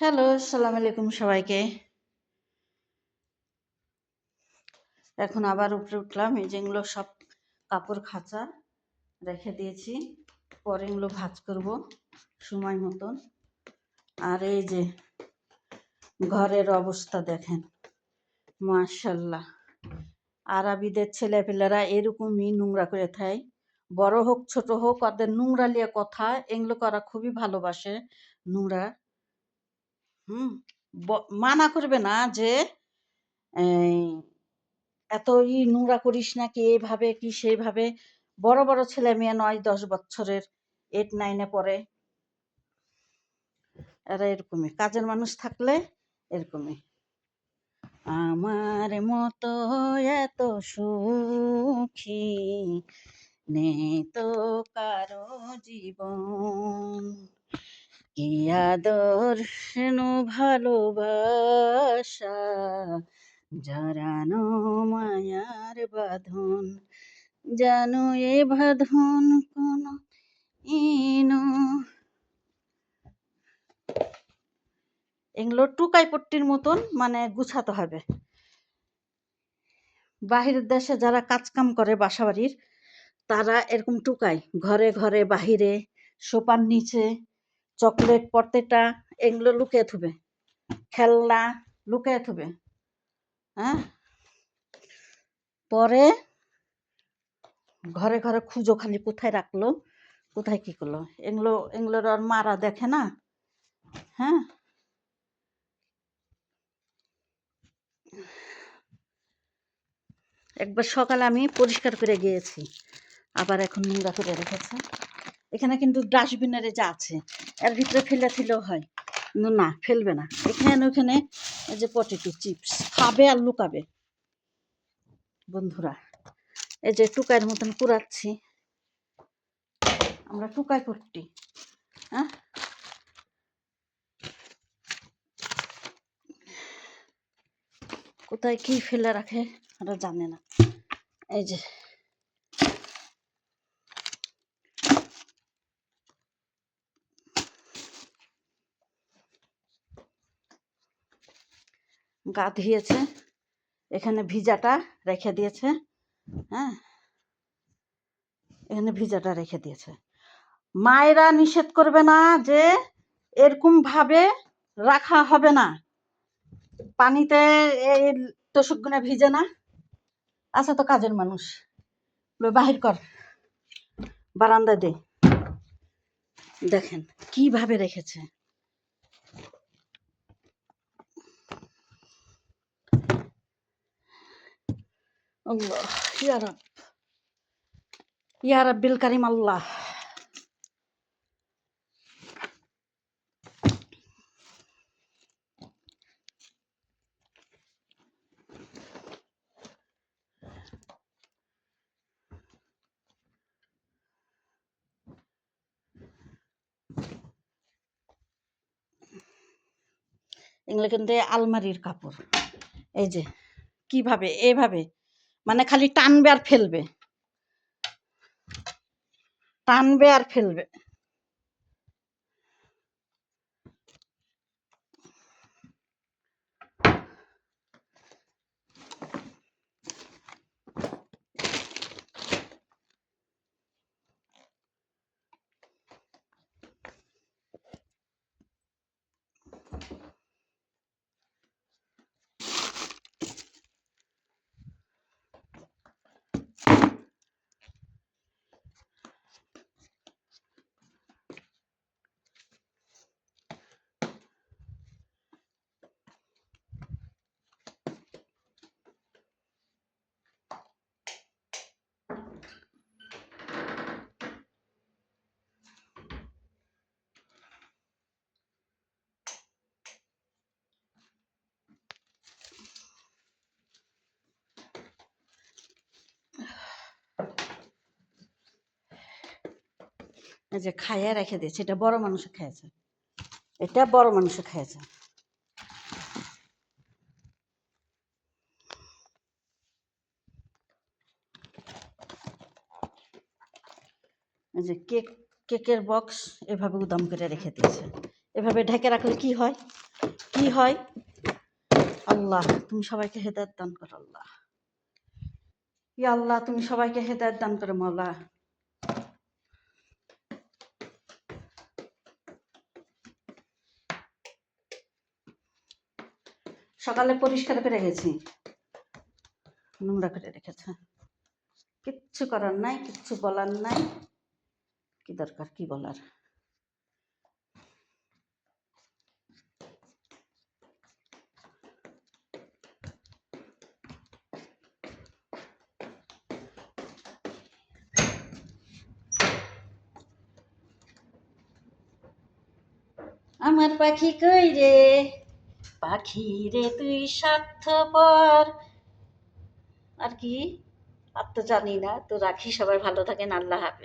Hello, আসসালামু আলাইকুম সবাইকে। এখন আবার উপরে উঠলাম। এই যেগুলো সব কাপড় খাঁচা রেখে দিয়েছি, পরে এগুলো ভাঁজ করব সময় মতন। আর এই যে ঘরের অবস্থা দেখেন, মাশাল্লাহ। আরবিদের ছেলেপেলেরা এরকমই নোংরা করে থাকে, বড় হোক ছোট হোক, ওদের নোংরা লিয়ে কথা, এগুলো করা খুবই ভালোবাসে। নোংরা মানা করবে না যে এই এত নোংরা করিস না, কি এইভাবে কি সেইভাবে। বড় বড় ছেলে মেয়ে 9-10 বছরের, 8-9-এ পড়ে, এরা এরকমই। কাজের মানুষ থাকলে এরকমই। আমার মতো এত সুখী নেই তো কারো জীবন, কি আদর্শ ভালোবাসা, জড়ানো মায়ার বাঁধন, জানো এ বাঁধন কোনো ইনো। এগুলো টুকাই পট্টির মতন মানে গুছাতে হবে। বাহিরের দেশে যারা কাজ কাম করে বাসা বাড়ির, তারা এরকম টুকাই ঘরে ঘরে বাহিরে, সোপার নিচে, চকলেট পটেটা এগুলো লুকিয়ে থুবে, খেলনা লুকিয়ে থুবে। হ্যাঁ, পরে ঘরে ঘরে খুঁজো খালি কোথায় রাখলো, কোথায় কি করলো। এগুলোর আর মারা দেখে না। হ্যাঁ, একবার সকালে আমি পরিষ্কার করে গিয়েছি, আবার এখন নোংরা করে রেখেছে। এখানে কিন্তু ডাস্টবিনের যা আছে এর ভিতরে ফেলে দিলেও হয়, কিন্তু না, ফেলবে না। এখানে ওখানে এই যে পটেটো চিপস খাবে আর লুকাবে। বন্ধুরা, এই যে টুকাইয়ের মতন কুড়াচ্ছি, আমরা টুকাই পট্টি। হ্যাঁ, কোথায় কি ফেলে রাখে ওরা জানে না। এই যে গা ধুয়েছে, এখানে ভিজাটা রেখে দিয়েছে। হ্যাঁ, এখানে ভিজাটা রেখে দিয়েছে। মায়েরা নিষেধ করবে না যে এরকম ভাবে রাখা হবে না, পানিতে এই তোষক গুনা ভিজে না। আচ্ছা, তো কাজের মানুষ, বাহির কর, বারান্দা দে। দেখেন কিভাবে রেখেছে। আল্লাহ, ইয়া রাব, ইয়া রাব্বিল কারিম আল্লাহ। এগুলো কিন্তু আলমারির কাপড়। এই যে কিভাবে এভাবে মানে খালি টানবে আর ফেলবে, টানবে আর ফেলবে। এই যে খাইয়া রেখে দিয়েছে, এটা বড় মানুষে খেয়েছে, এটা বড় মানুষে খেয়েছে। এই যে কেকের বক্স এভাবে উদাম করে রেখে দিয়েছে। এভাবে ঢেকে রাখলে কি হয়, কি হয়। আল্লাহ তুমি সবাইকে হেদায়েত দান করো। আল্লাহ, ইয়া আল্লাহ তুমি সবাইকে হেদায়েত দান করো মাওলা। সকালে পরিষ্কার করে গেছি, নোংরা করে রেখেছে। কিচ্ছু করার নাই, কিচ্ছু বলার নাই। কি দরকার কি বলার। আমার পাখি কই রে, পাখি রে তুই স্বার্থপর। আর কি, আর তো জানি না। তো রাখি, সবাই ভালো থাকেন, আল্লাহ হাফেজ।